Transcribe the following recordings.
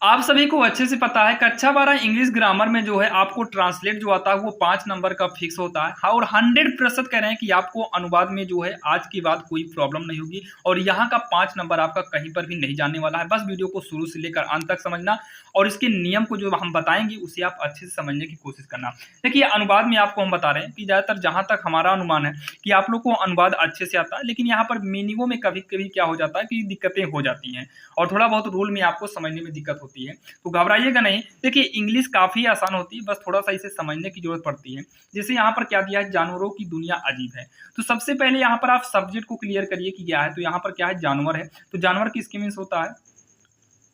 आप सभी को अच्छे से पता है कक्षा 12 इंग्लिश ग्रामर में जो है आपको ट्रांसलेट जो आता है वो 5 नंबर का फिक्स होता है। हाँ, और 100% कह रहे हैं कि आपको अनुवाद में जो है आज की बात कोई प्रॉब्लम नहीं होगी और यहाँ का 5 नंबर आपका कहीं पर भी नहीं जाने वाला है। बस वीडियो को शुरू से लेकर अंत तक समझना और इसके नियम को जो हम बताएंगे उसे आप अच्छे से समझने की कोशिश करना। देखिए, अनुवाद में आपको हम बता रहे हैं कि ज़्यादातर जहाँ तक हमारा अनुमान है कि आप लोग को अनुवाद अच्छे से आता है, लेकिन यहाँ पर मीनिंगों में कभी कभी क्या हो जाता है कि दिक्कतें हो जाती हैं और थोड़ा बहुत रूल में आपको समझने में दिक्कत होती है। तो घबराइएगा नहीं। देखिए, इंग्लिश काफ़ी आसान होती है, बस थोड़ा-सा इसे समझने की ज़रूरत पड़ती है। जैसे यहाँ पर क्या दिया है, जानवरों की दुनिया अजीब है। तो सबसे पहले यहाँ पर आप सब्जेक्ट को क्लियर करिए कि क्या है। तो यहाँ पर क्या है, जानवर है। तो जानवर किसके मीन्स होता है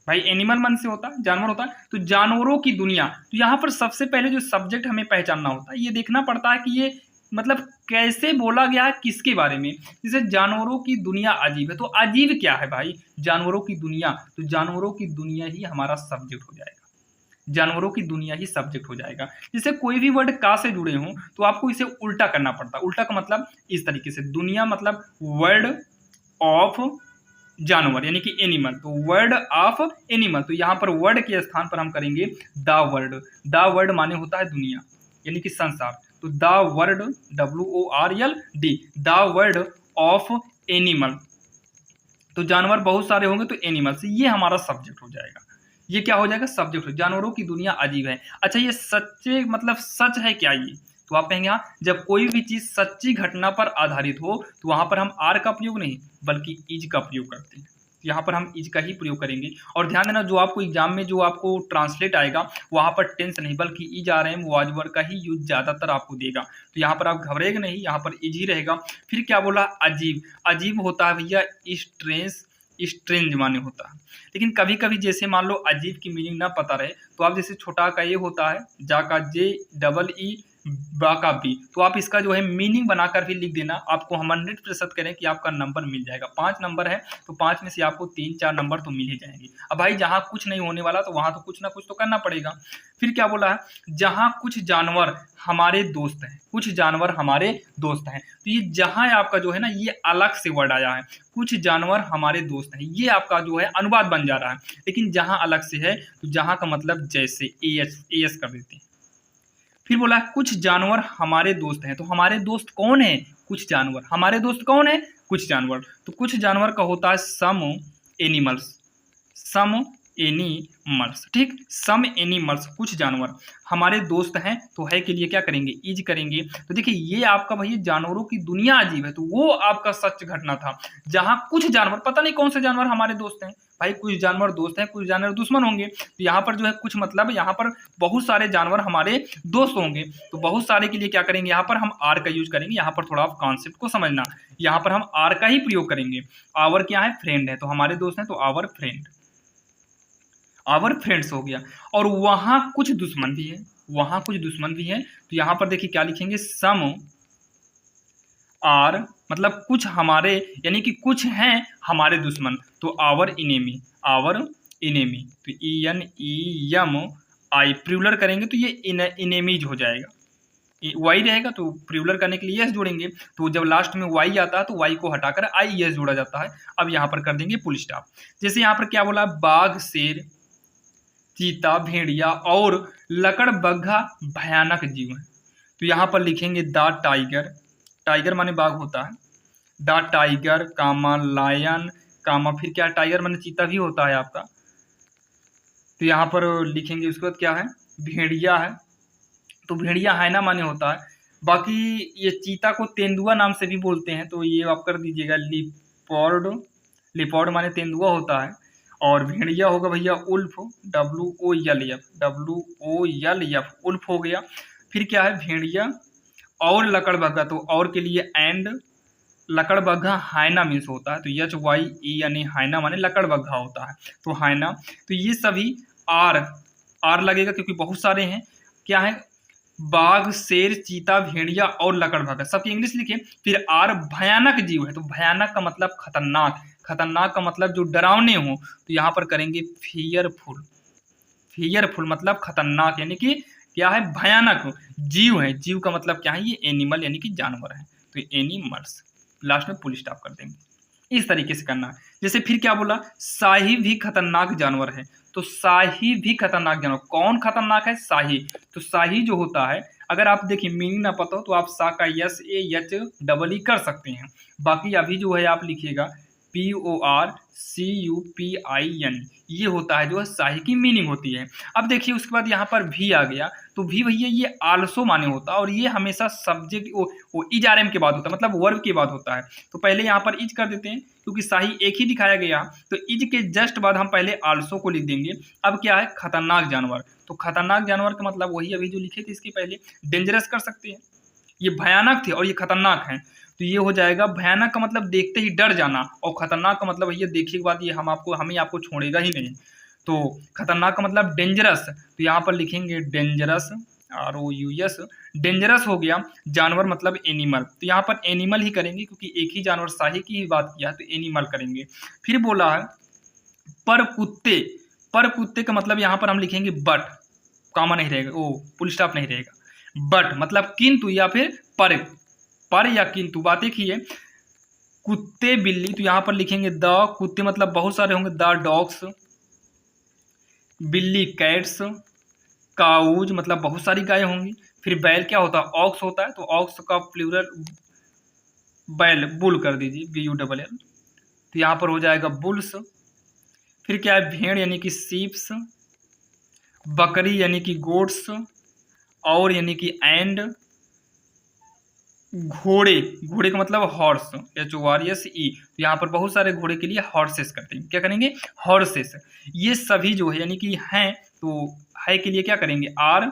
भाई? एनिमल मन से होता है, जानवर होता है। तो जानवरों की दुनिया, तो यहाँ पर सबसे पहले जो सब्जेक्ट हमें पहचानना होता है, ये देखना पड़ता है कि ये मतलब कैसे बोला गया है, किसके बारे में। जैसे जानवरों की दुनिया अजीब है, तो अजीब क्या है भाई? जानवरों की दुनिया। तो जानवरों की दुनिया ही हमारा सब्जेक्ट हो जाएगा। जानवरों की दुनिया ही सब्जेक्ट हो जाएगा। जैसे कोई भी वर्ड का से जुड़े हों तो आपको इसे उल्टा करना पड़ता है। उल्टा का मतलब इस तरीके से, दुनिया मतलब वर्ड ऑफ जानवर यानी कि एनिमल। तो वर्ड ऑफ एनिमल, तो यहाँ पर वर्ड के स्थान पर हम करेंगे द वर्ड। द वर्ड माने होता है दुनिया यानी कि संसार। तो the word, WORLD, the word of animal. तो जानवर बहुत सारे होंगे तो एनिमल्स, ये हमारा सब्जेक्ट हो जाएगा। ये क्या हो जाएगा, सब्जेक्ट हो। जानवरों की दुनिया अजीब है। अच्छा, ये सच्चे मतलब सच है क्या ये? तो आप कहेंगे हाँ, जब कोई भी चीज सच्ची घटना पर आधारित हो तो वहां पर हम आर का प्रयोग नहीं बल्कि इज का प्रयोग करते हैं। तो यहाँ पर हम इज का ही प्रयोग करेंगे। और ध्यान देना, जो आपको एग्जाम में जो आपको ट्रांसलेट आएगा वहां पर टेंस नहीं बल्कि इज आ रहे हैं, वो आज वर्ड का ही यूज ज्यादातर आपको देगा। तो यहाँ पर आप घबरेगा नहीं, यहाँ पर इज ही रहेगा। फिर क्या बोला, अजीब। अजीब होता है भैया स्ट्रेंज, स्ट्रेंज माने होता है। लेकिन कभी कभी जैसे मान लो अजीब की मीनिंग ना पता रहे तो आप जैसे छोटा का ये होता है, जा का जे, डबल ई, बा का बी, तो आप इसका जो है मीनिंग बनाकर भी लिख देना। आपको हम 100% करें कि आपका नंबर मिल जाएगा। 5 नंबर है तो 5 में से आपको 3-4 नंबर तो मिल ही जाएंगे। अब भाई जहाँ कुछ नहीं होने वाला तो वहां तो कुछ ना कुछ तो करना पड़ेगा। फिर क्या बोला है, जहाँ कुछ जानवर हमारे दोस्त हैं, कुछ जानवर हमारे दोस्त हैं। तो ये जहाँ आपका जो है ना, ये अलग से वर्ड आया है, कुछ जानवर हमारे दोस्त हैं, ये आपका जो है अनुवाद बन जा रहा है। लेकिन जहाँ अलग से है तो जहाँ का मतलब जैसे एस कर देते हैं। फिर बोला कुछ जानवर हमारे दोस्त हैं। तो हमारे दोस्त कौन है? कुछ जानवर। हमारे दोस्त कौन है? कुछ जानवर। तो कुछ जानवर का होता है सम एनिमल्स, सम एनिमल्स, ठीक। सम एनिमल्स, कुछ जानवर हमारे दोस्त हैं। तो है के लिए क्या करेंगे, इज करेंगे। तो देखिए, ये आपका भैया जानवरों की दुनिया अजीब है, तो वो आपका सच घटना था। जहां कुछ जानवर, पता नहीं कौन से जानवर हमारे दोस्त हैं भाई, कुछ जानवर दोस्त हैं, कुछ जानवर दुश्मन होंगे। तो यहाँ पर जो है कुछ मतलब यहाँ पर बहुत सारे जानवर हमारे दोस्त होंगे। तो बहुत सारे के लिए क्या करेंगे, यहाँ पर हम आर का यूज करेंगे। यहाँ पर थोड़ा आप कॉन्सेप्ट को समझना, यहाँ पर हम आर का ही प्रयोग करेंगे। आवर क्या है, फ्रेंड है, तो हमारे दोस्त हैं तो आवर फ्रेंड, आवर फ्रेंड्स हो गया। और वहां कुछ दुश्मन भी है, वहां कुछ दुश्मन भी है। तो यहां पर देखिए क्या लिखेंगे, सम आर मतलब कुछ हमारे, यानी कि कुछ हैं हमारे दुश्मन। तो आवर इनेमी, आवर इनेमी, तो ENEMI प्लूरल करेंगे तो ये इनेमीज हो जाएगा। वाई रहेगा तो प्लूरल करने के लिए एस जोड़ेंगे। तो जब लास्ट में वाई आता है तो वाई को हटाकर IES जोड़ा जाता है। अब यहाँ पर कर देंगे फुल स्टॉप। जैसे यहाँ पर क्या बोला, बाघ, शेर, चीता, भेड़िया और लकड़बग्घा भयानक जीव हैं। तो यहाँ पर लिखेंगे द टाइगर, टाइगर माने बाघ होता है, द टाइगर कामा लायन कामा, फिर क्या, टाइगर माने चीता भी होता है आपका। तो यहाँ पर लिखेंगे, उसके बाद क्या है, भेड़िया है, तो भेड़िया हाइना माने होता है। बाकी ये चीता को तेंदुआ नाम से भी बोलते हैं, तो ये आप कर दीजिएगा लिपॉर्ड, लिपॉर्ड माने तेंदुआ होता है। और भेड़िया होगा भैया उल्फ, WOLF, उल्फ हो गया। फिर क्या है, भेड़िया और लकड़बग्घा, तो और के लिए एंड, लकड़बग्घा हाइना मीन्स होता है, तो HYE यानी हाइना माने लकड़बग्घा होता है, तो हाइना। तो ये सभी आर लगेगा क्योंकि बहुत सारे हैं। क्या है, बाघ, शेर, चीता, भेड़िया और लकड़बग्घा, सबकी इंग्लिश लिखे। फिर आर भयानक जीव है, तो भयानक का मतलब खतरनाक, खतरनाक का मतलब जो डरावने हो। तो यहाँ पर करेंगे फियरफुल, फियरफुल मतलब खतरनाक, यानी कि क्या है, भयानक जीव है। जीव का मतलब क्या है, ये एनिमल यानी कि जानवर है, तो एनिमल्स, लास्ट में फुल स्टॉप कर देंगे। इस तरीके से करना है। जैसे फिर क्या बोला, शाही भी खतरनाक जानवर है, तो शाही भी खतरनाक जानवर, कौन खतरनाक है? शाही। तो शाही जो होता है, अगर आप देखिए मीनिंग ना पता हो तो आप सा का SAH कर सकते हैं। बाकी अभी जो है आप लिखिएगा PORCUPIN, ये होता है जो है शाही की मीनिंग होती है। अब देखिए उसके बाद यहाँ पर भी आ गया, तो भी भैया ये आल्सो माने होता है, और ये हमेशा सब्जेक्ट वो इज आर एम के बाद होता है, मतलब वर्ब के बाद होता है। तो पहले यहाँ पर इज कर देते हैं क्योंकि शाही एक ही दिखाया गया, तो इज के जस्ट बाद हम पहले आल्सो को लिख देंगे। अब क्या है, खतरनाक जानवर, तो खतरनाक जानवर का मतलब वही अभी जो लिखे थे इसके पहले, डेंजरस कर सकते हैं। ये भयानक थे और ये खतरनाक हैं, तो ये हो जाएगा भयानक का मतलब देखते ही डर जाना, और खतरनाक का मतलब ये देखने के बाद ये हमें आपको छोड़ेगा ही नहीं। तो खतरनाक का मतलब डेंजरस, तो यहाँ पर लिखेंगे डेंजरस, ROUS, डेंजरस हो गया। जानवर मतलब एनिमल, तो यहाँ पर एनिमल ही करेंगे क्योंकि एक ही जानवर शाही की ही बात किया, तो एनिमल करेंगे। फिर बोला है पर कुत्ते, पर कुत्ते का मतलब यहाँ पर हम लिखेंगे बट, कॉमा नहीं रहेगा, ओ फुल स्टॉप नहीं रहेगा, बट मतलब किंतु या फिर पर या किंतु, बात एक ही है। कुत्ते बिल्ली, तो यहाँ पर लिखेंगे द, कुत्ते मतलब बहुत सारे होंगे, द डॉग्स, बिल्ली कैट्स, काउज मतलब बहुत सारी गायें होंगी। फिर बैल क्या होता है, ऑक्स होता है, तो ऑक्स का प्लूरल बैल, बुल कर दीजिए, BULL, तो यहाँ पर हो जाएगा बुल्स। फिर क्या है, भेड़ यानी कि सीप्स, बकरी यानी कि गोट्स, और यानी कि एंड, घोड़े, घोड़े का मतलब हॉर्स, HORSE, तो यहाँ पर बहुत सारे घोड़े के लिए हॉर्सेस करते हैं, क्या करेंगे, हॉर्सेस। ये सभी जो है यानी कि हैं, तो है के लिए क्या करेंगे, आर।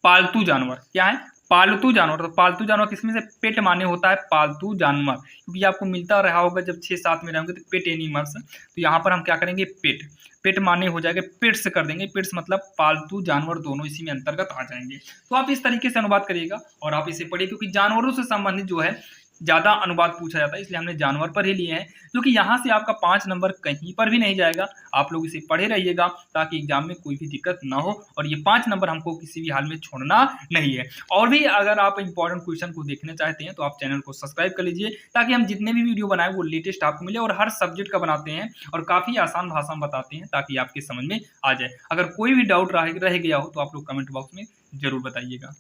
पालतू जानवर क्या है, पालतू जानवर, तो पालतू जानवर किसमें से, पेट माने होता है पालतू जानवर, क्योंकि आपको मिलता रहा होगा जब 6-7 में रहेंगे तो पेट एनिमल्स, तो यहाँ पर हम क्या करेंगे, पेट, पेट माने हो जाएगा पेट्स कर देंगे, पेट्स मतलब पालतू जानवर, दोनों इसी में अंतर्गत आ जाएंगे। तो आप इस तरीके से अनुवाद करिएगा और आप इसे पढ़िए, क्योंकि जानवरों से संबंधित जो है ज़्यादा अनुवाद पूछा जाता है, इसलिए हमने जानवर पर ही लिए हैं, जो कि यहाँ से आपका 5 नंबर कहीं पर भी नहीं जाएगा। आप लोग इसे पढ़े रहिएगा ताकि एग्जाम में कोई भी दिक्कत ना हो, और ये 5 नंबर हमको किसी भी हाल में छोड़ना नहीं है। और भी अगर आप इंपॉर्टेंट क्वेश्चन को देखना चाहते हैं तो आप चैनल को सब्सक्राइब कर लीजिए, ताकि हम जितने भी वीडियो बनाए वो लेटेस्ट आपको मिले, और हर सब्जेक्ट का बनाते हैं और काफ़ी आसान भाषा में बताते हैं ताकि आपके समझ में आ जाए। अगर कोई भी डाउट रह गया हो तो आप लोग कमेंट बॉक्स में जरूर बताइएगा।